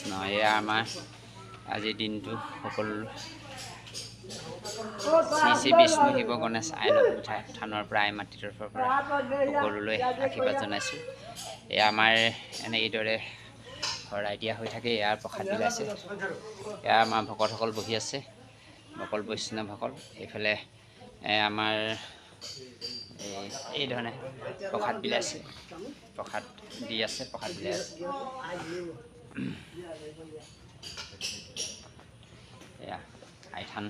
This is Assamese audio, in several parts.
এয়া আমাৰ আজিৰ দিনটো সকলো শ্ৰী শ্ৰী বিষ্ণু শিৱ গণেশ আইনপুৰ থানৰ পৰা আই মাতৃ তৰফৰ পৰা সকলোলৈ আশীৰ্বাদ জনাইছোঁ। এয়া আমাৰ এনেদৰে শৰাই দিয়া হৈ থাকে। ইয়াৰ প্ৰসাদ বিলাইছে। এয়া আমাৰ ভকতসকল বহি আছে, ভকত বৈষ্ণৱসকল। এইফালে আমাৰ এই ধৰণে প্ৰসাদ বিলাইছে, প্ৰসাদ দি আছে, প্ৰসাদ বিলাই আছে। এয়া আইথান,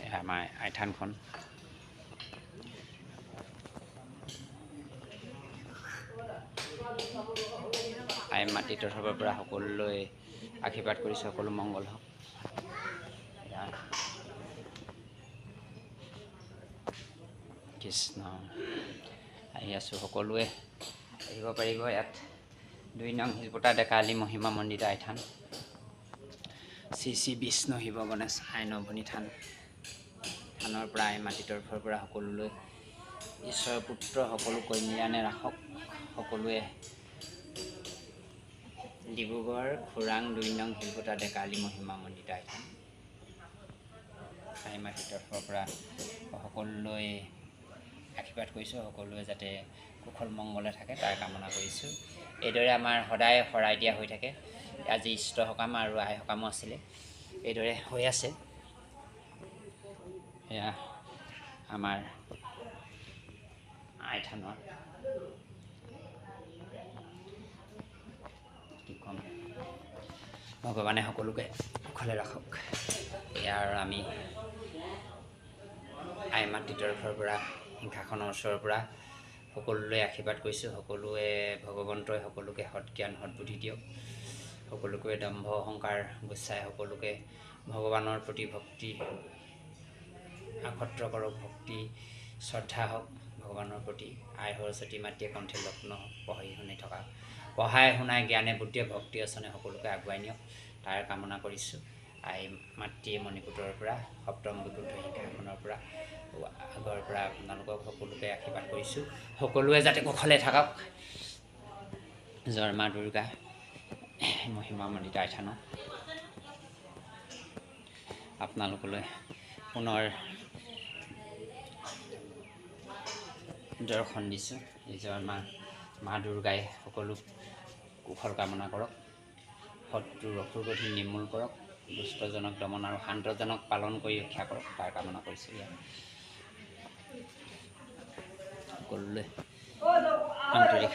এয়া আমাৰ আইথানখন। আই মাতৃ তৰফৰ পৰা সকলোলৈ আশীৰ্বাদ কৰিছোঁ, সকলো মংগল হওক। কৃষ্ণ আহি আছোঁ, সকলোৱে আহিব পাৰিব। ইয়াত ২ নং শিলপতা ডেকাআলি মহিমা মন্দিৰ আইথান, শ্ৰী শ্ৰী বিষ্ণু শিৱ গণেশ আইনভনী থান, থানৰ পৰা আই মাতৃ তৰফৰ পৰা সকলোলৈ ঈশ্বৰৰ পুত্ৰ সকলো কন্যানে ৰাখক। সকলোৱে ডিব্ৰুগড় খুৰাং ২ নং শিলপতা ডেকাআলি মহিমা মন্দিৰ আইথান, আই মাতৃ তৰফৰ পৰা সকলোলৈ আশীৰ্বাদ কৰিছোঁ। সকলোৱে যাতে কুশল মংগলে থাকে তাৰ কামনা কৰিছোঁ। এইদৰে আমাৰ সদায় শৰাই দিয়া হৈ থাকে। আজি ইষ্ট সকাম আৰু আই সকামো আছিলে, এইদৰে হৈ আছে। এয়া আমাৰ আই থানৰ কি ক'ম, ভগৱানে সকলোকে কুশলে ৰাখক। ইয়াৰ আমি আই মাতৃ তৰফৰ পৰা সিংহাসনৰ ওচৰৰ পৰা সকলোলৈ আশীৰ্বাদ কৰিছোঁ। সকলোৱে ভগৱন্তই সকলোকে সৎজ্ঞান সৎবুদ্ধি দিয়ক। সকলোকে দম্ভ অহংকাৰ গুচাই সকলোকে ভগৱানৰ প্ৰতি ভক্তি আখত্ৰ কৰক, ভক্তি শ্ৰদ্ধা হওক ভগৱানৰ প্ৰতি। আই সৰস্বতী মাতৃয়ে কণ্ঠে লগ্ন পঢ়ি শুনি থকা, পঢ়াই শুনাই জ্ঞানে বুদ্ধিয়ে ভক্তি অচনে সকলোকে আগুৱাই নিয়ক তাৰ কামনা কৰিছোঁ। আই মাতৃয়ে মণিকূটৰ পৰা সপ্তম বিশুদ্ধ সিংহাসনৰ পৰা আগৰ পৰা আপোনালোকক সকলোকে আশীৰ্বাদ কৰিছোঁ। সকলোৱে যাতে কুশলে থাকক। জয় মা দুৰ্গা মহিমা মন্দিৰ আইথানত আপোনালোকলৈ পুনৰ দৰ্শন দিছোঁ। নিজৰ মা দুৰ্গাই সকলো কুশল কামনা কৰক, শত্ৰুৰ অসুৰগতি নিৰ্মূল কৰক, দুষ্টজনক দমন আৰু শান্তজনক পালন কৰি ৰক্ষা কৰক তাৰ কামনা কৰিছোঁ। ইয়াত সকলোলৈ আন্তৰিক